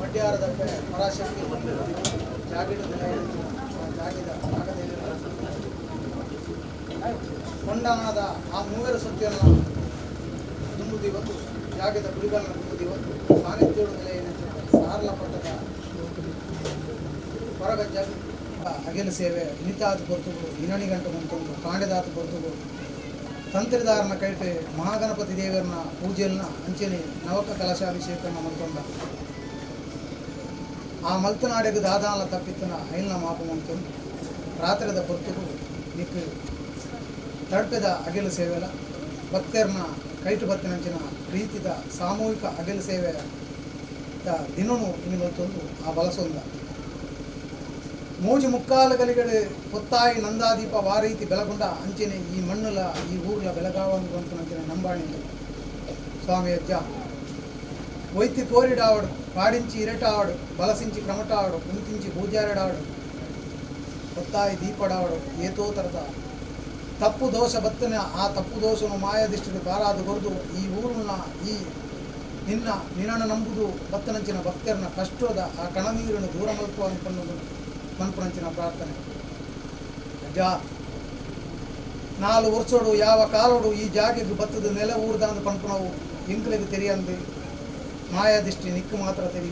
ಮಡ್ಯಾರದಪ್ಪೆ ಪರಾಶಕ್ತಿ ಜಾಗಿದ ಜಾಗಿದ ಕೊಂಡಾಣದ ಆ ಮೂವರು ಸತ್ಯವನ್ನು ತುಂಬುದಿ ಒಂದು ಜಾಗದ ಗುಡಿಗಳನ್ನು ತುಂಬುದಿ ಒಂದು ಸಾನ್ನಿಧ್ಯೋಡು ನೆಲೆಯನ್ನು ಸಾರಲ ಪಟ್ಟದ ಹೊರಗಜ್ಜ ಅಗೆಲ ಸೇವೆ ಇನಿತಾದ ಕೊರ್ತುಗಳು ಇನಣಿಗಂಟು ಮುಂತೊಂದು ಕಾಂಡೆದಾತ ಕೊರ್ತುಗಳು ತಂತ್ರಿದಾರನ ಕೈಟೆ ಮಹಾಗಣಪತಿ ದೇವರನ್ನ ಪೂಜೆಯನ್ನ ಅಂಚನೆ ನವಕ ಕಲಶಾಭಿಷೇಕನ ಮಂತೊಂದ ಆ ಮಲ್ತನಾಡೆಗೆ ದಾದಾನ ತಪ್ಪಿತ್ತನ ಐಲ್ನ ಮಾಪು ಮಂತೊಂದು ರಾತ್ರಿದ ಕೊರ್ತುಗಳು ನಿಕ್ಕು ತಡ್ಪೆದ ಅಗೆಲು ಸೇವೆಲ ಭಕ್ತರನ್ನ ಕೈಟು ಬತ್ತಿನಂಚಿನ ಪ್ರೀತಿದ ಸಾಮೂಹಿಕ ಅಗೆಲು ಸೇವೆ ದಿನನು ಇನ್ನು ಮಲ್ತೊಂದು ಆ ಬಲಸೊಂದ ಮೂಜು ಮುಕ್ಕಾಲ ಗಲಿಗಡೆ ಕೊತ್ತಾಯಿ ನಂದಾದೀಪ ವಾರೀತಿ ಬೆಳಗೊಂಡ ಅಂಚೆನೆ ಈ ಮಣ್ಣುಲ ಈ ಊರ್ಲ ಬೆಳಗಾವಂದು ಅಂಚಿನ ನಂಬಾಣಿ ಸ್ವಾಮಿ ಅಜ್ಜ ಒಯ್ತಿ ಕೋರಿಡಾವಡು ಪಾಡಿಂಚಿ ಇರಟಾವಡು ಬಲಸಿಂಚಿ ಕ್ರಮಟಾವಡು ಕುಂತಿಂಚಿ ಪೂಜಾರಡಾವಡು ಕೊತ್ತಾಯಿ ದೀಪಡಾವಡು ಏತೋ ತರದ ತಪ್ಪು ದೋಷ ಬತ್ತನ ಆ ತಪ್ಪು ದೋಷನು ಮಾಯಾದಿಷ್ಟು ಬಾರಾದು ಗೊರ್ದು ಈ ಊರನ್ನ ಈ ನಿನ್ನ ನಂಬುದು ಬತ್ತನಂಚಿನ ಭಕ್ತರನ್ನ ಕಷ್ಟದ ಆ ಕಣನೀರನ್ನು ದೂರ ಮಲ್ಪುವ ಅನ್ಕೊಂಡು ಮನ್ಪುನಂಚಿನ ಪ್ರಾರ್ಥನೆ ಅಜ್ಜ 4 ವರ್ಷೋಡು ಯಾವ ಕಾಲೋಡು ಈ ಜಾಗೆಗೆ ಬತ್ತದ ನೆಲ ಊರ್ದಾಂದು ಪನ್ಪುನವು ಇಂಕ್ಲೆಗೆ ತೆರಿಯಂದು ಮಾಯಾದಿಷ್ಟಿ ನಿಕ್ಕು ಮಾತ್ರ ತೆರಿ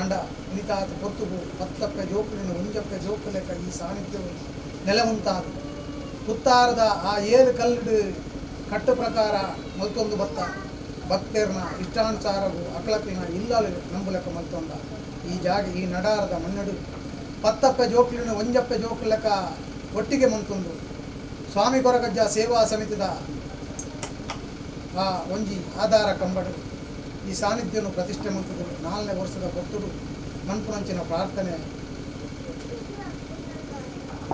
ಆಂಡ ಇನಿತಾತ ಪೊತ್ತುಗು ಪತ್ತಪ್ಪೆ ಜೋಕುಲಿನ ಒಂಜಪ್ಪೆ ಜೋಕು ಲೆಕ್ಕ ಈ ಸಾನ್ನಿಧ್ಯವು ನೆಲೆ ಉಂಟಾದ ಕುತ್ತಾರದ ಆ 7 ಕಲ್ಲಿಡು ಕಟ್ಟು ಪ್ರಕಾರ ಮಲ್ತೊಂದು ಬತ್ತ ಭಕ್ತರನ್ನ ಇಷ್ಟಾನುಸಾರವು ಅಕಲಕ್ಕಿನ ಇಲ್ಲಲು ನಂಬು ಲೆಕ್ಕ ಮಲ್ತೊಂದ ಈ ಜಾಗೆ ಈ ನಡಾರದ ಮಣ್ಣಡು ಪತ್ತಪ್ಪೆ ಜೋಕ್ಲಿನ ಒಂಜಪ್ಪೆ ಜೋಕು ಲೆಕ್ಕ ಒಟ್ಟಿಗೆ ಮಂತೊಂದು ಸ್ವಾಮಿ ಕೊರಗಜ್ಜ ಸೇವಾ ಸಮಿತಿದ ಆ ಒಂಜಿ ಆಧಾರ ಕಂಬಡು ಈ ಸಾನ್ನಿಧ್ಯವನ್ನು ಪ್ರತಿಷ್ಠೆ ಮಂತದ್ದು 4ನೇ ವರ್ಷದ ಕೊತ್ತುಡು ಮನ್ಪುನಂಚಿನ ಪ್ರಾರ್ಥನೆ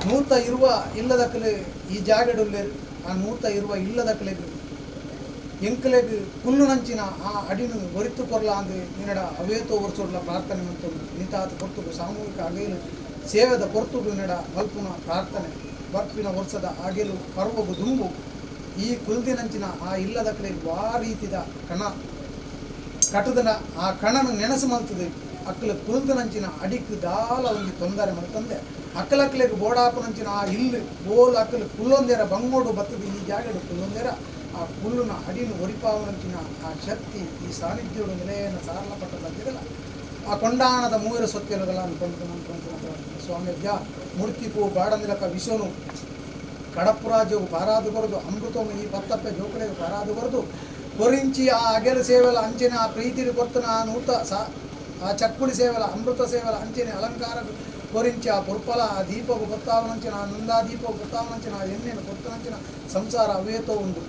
ನೂತ ಇರುವ ಇಲ್ಲದಕ್ಕಲೆ ಈ ಜಾಗೆಡುಲ್ಲೆ ಆ ನೂತ ಇರುವ ಇಲ್ಲದಕ್ಕಲೆಗೆ ಎಂಕಲೆಗೆ ಕುಲ್ಲುನಂಚಿನ ಆ ಅಡಿನು ಒರಿತು ಕೊರ್ಲ ಅಂದು ನಿನ್ನಡ ಅವೇತೋ ವರ್ಷೋಡ್ಲ ಪ್ರಾರ್ಥನೆ ಮಂತೊಂದು ನಿತಾತ ಕೊರ್ತುಗು ಸಾಮೂಹಿಕ ಅಗೆಲು ಸೇವೆದ ಕೊರ್ತುಗು ನಿನ್ನಡ ಮಲ್ಪುನ ಪ್ರಾರ್ಥನೆ ಬರ್ಪಿನ ವರ್ಷದ ಅಗೆಲು ಪರ್ವಗು ದುಂಬು ಈ ಕುಲ್ದಿನಂಚಿನ ಆ ಇಲ್ಲದಕ್ಕಲೆಗೆ ವಾ ರೀತಿದ ಕಣ ಕಟುದನ ಆ ಕಣನು ನೆನಸು ಮಲ್ತದೆ ಅಕ್ಕಲ ಕುಲ್ದನಂಚಿನ ಅಡಿಕ್ ದಾಲ ಒಂದು ತೊಂದರೆ ಮಲ್ತಂದೆ ಅಕ್ಕಲಕ್ಕಲೆಗೆ ಬೋಡಾಪನಂಚಿನ ಆ ಇಲ್ಲು ಬೋಲ್ ಅಕ್ಕಲು ಕುಲ್ಲೊಂದೇರ ಬಂಗೋಡು ಬತ್ತದು ಈ ಜಾಗಡು ಕುಲ್ಲೊಂದೇರ ಆ ಕುಲ್ಲುನ ಅಡಿನ ಒರಿಪಾವನಂಚಿನ ಆ ಶಕ್ತಿ ಈ ಸಾನ್ನಿಧ್ಯೋಡು ನೆಲೆಯನ್ನು ಸಾರಲ ಪಟ್ಟದಾಗಿರಲ್ಲ ಆ ಕೊಂಡಾಣದ 3 ಸೊತ್ತೆಲುಗಳ ಅನ್ಕೊಂಡು ಸ್ವಾಮಿ ಅಜ್ಜ ಮೂರ್ತಿಗೂ ಬಾಡಂದಿಲಕ ವಿಶ್ವನು ಕಡಪುರಾಜ್ಯವು ಪಾರಾದು ಬರೆದು ಅಮೃತವು ಈ ಪತ್ತಪ್ಪೆ ಜೋಕಲೆಗೆ ಪಾರಾದು ಬರೆದು ಕೊರಿಂಚಿ ಆ ಅಗೆಲು ಸೇವೆಲ ಅಂಚಿನ ಆ ಪ್ರೀತಿಲಿ ಕೊರ್ತನ ಆ ನೂತ ಆ ಚಕ್ಕುಳಿ ಸೇವೆಲ ಅಮೃತ ಸೇವೆಲ ಅಂಚಿನ ಅಲಂಕಾರ ಕೊರಿಂಚಿ ಆ ಪುರ್ಪಲ ಆ ದೀಪವು ಗೊತ್ತಾವನಂಚಿನ ಆ ನಂದಾ ದೀಪವು ಗೊತ್ತಾವನಂಚಿನ ಆ ಎಣ್ಣೆನ ಕೊತ್ತನಂಚಿನ ಸಂಸಾರ ಅವೇತೋ ಉಂಡು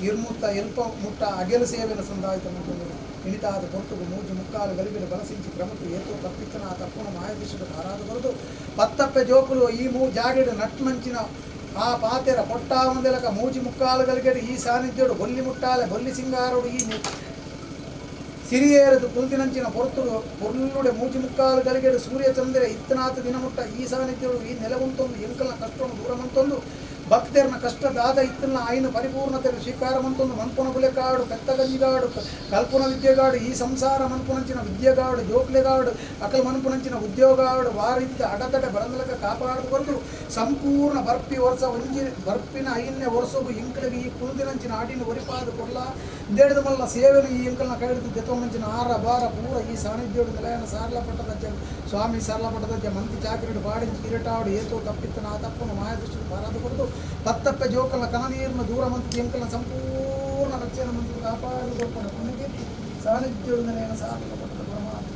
ಇರ್ಮುತ್ತ ಎಲ್ಪ ಮುಟ್ಟ ಅಗೆಲು ಸೇವೆನ ಸಂದಾಯಿತ ಮುಟ್ಟುವುದು ಇಣಿತಾದ ಕೊರ್ತುಗು ಮೂಜು ಮುಕ್ಕಾಲು ಗಲಿಬಿಲು ಬಲಸಿಂಚಿ ಕ್ರಮಕ್ಕೆ ಏತೋ ತಪ್ಪಿತ್ತನ ಆ ತಪ್ಪನು ಮಾಯದಿಶದ ಹಾರಾದು ಬರೆದು ಪತ್ತಪ್ಪೆ ಜೋಕುಲು ಈ ಜಾಗೆಡು ನಟ್ಮಂಚಿನ ಆ ಪಾತೆರ ಪೊಟ್ಟಾವಂದೆಲಕ ಮೂಜಿ ಮುಕ್ಕಾಲು ಗಲಿಗೆಡು ಈ ಸಾನ್ನಿಧ್ಯೋಡು ಬೊಲ್ಲಿ ಮುಟ್ಟಾಲೆ ಬೊಲ್ಲಿ ಸಿಂಗಾರೋಡು ಈ ಸಿರಿಯೇರದು ಕುಲ್ದಿನಂಚಿನ ಪೊರ್ತುಡು ಪೊರ್ಲುಡೆ ಮೂಜಿ ಮುಕ್ಕಾಲು ಗಲಿಗೆಡು ಸೂರ್ಯ ಚಂದ್ರ ಇತ್ತನಾಥ ದಿನ ಮುಟ್ಟ ಈ ಸಾನ್ನಿಧ್ಯೋಡು ಈ ನೆಲವಂತೊಂದು ಎಂಕಲ್ನ ಕಷ್ಟವನ್ನು ದೂರ ಮಂತೊಂದು ಭಕ್ತರನ್ನ ಕಷ್ಟದಾದ ಇತ್ತನ ಆಯ್ನ ಪರಿಪೂರ್ಣತೆ ಸ್ವೀಕಾರ ಮಂತೊಂದು ಮನ್ಪುನ ಬುಲೆಗಾಡು ಕತ್ತಗಂಜಿಗಾಡು ಕಲ್ಪುನ ವಿದ್ಯೆಗಾಡು ಈ ಸಂಸಾರ ಮನ್ಪುನಂಚಿನ ವಿದ್ಯೆಗಾಡು ಜೋಕ್ಲೆಗಾಡು ಅಕಲ್ ಮನ್ಪುನಂಚಿನ ಉದ್ಯೋಗಾಡು ವಾರಿದ್ದ ಅಡತಡೆ ಬರಂದಲಕ ಕಾಪಾಡು ಬರೆದು ಸಂಪೂರ್ಣ ಬರ್ಪಿ ವರ್ಷ ಒಂಜಿ ಬರ್ಪಿನ 5ನೇ ವರ್ಷವು ಇಂಕಲಿಗೆ ಈ ಕುಲ್ದಿನಂಚಿನ ಆಡಿನ ಒರಿಪಾದು ಕೊಡ್ಲ ದೇಡದ ಮಲ್ಲ ಸೇವೆನು ಈ ಇಂಕಲ್ನ ಕೈಡಿದು ಜತೊಂಚಿನ ಆರ ಬಾರ ಪೂರ ಈ ಸಾನ್ನಿಧ್ಯೋಡು ನೆಲೆಯನ್ನು ಸಾರಲ ಪಟ್ಟದಜ್ಜ ಸ್ವಾಮಿ ಸಾರಲ ಪಟ್ಟದಜ್ಜ ಮಂತಿ ಚಾಕರಿಡು ಬಾಡಿಂಚಿ ಕಿರಟಾಡು ಏತೋ ತಪ್ಪಿತ್ತನ ಆ ತಪ್ಪನ್ನು ಮಾಯದೃಷ್ಟಿ ಪಾರಾದು ಬರೆದು ಪತ್ತಪ್ಪೆ ಜೋಕಲ ಕಣನೀರನ್ನು ದೂರ ಮಂತ್ರಿ ಎಂಕಲ ಸಂಪೂರ್ಣ ರಕ್ಷಣೆ ಮಂತ್ರಿ ಕಾಪಾಡು ಕೊನೆಗೆ ಸಾನ್ನಿಧ್ಯೋಡು ನೆಲೆಯನ್ನು ಸಾರಲ ಪಟ್ಟದ ಪರಮಾತ್ಮ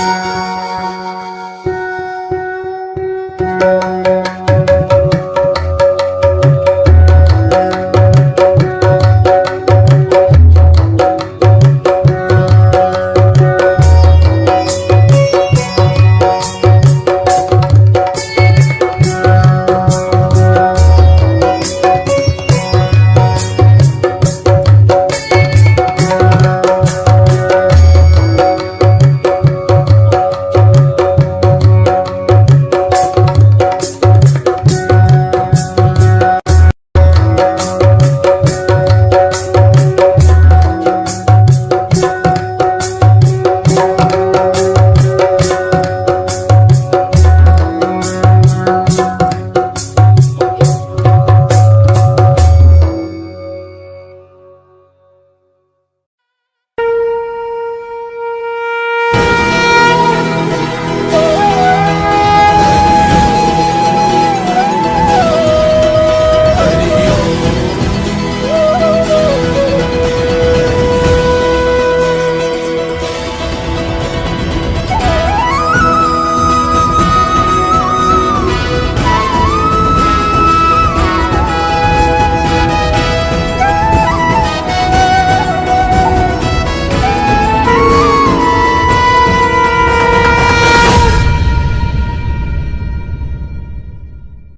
ಆ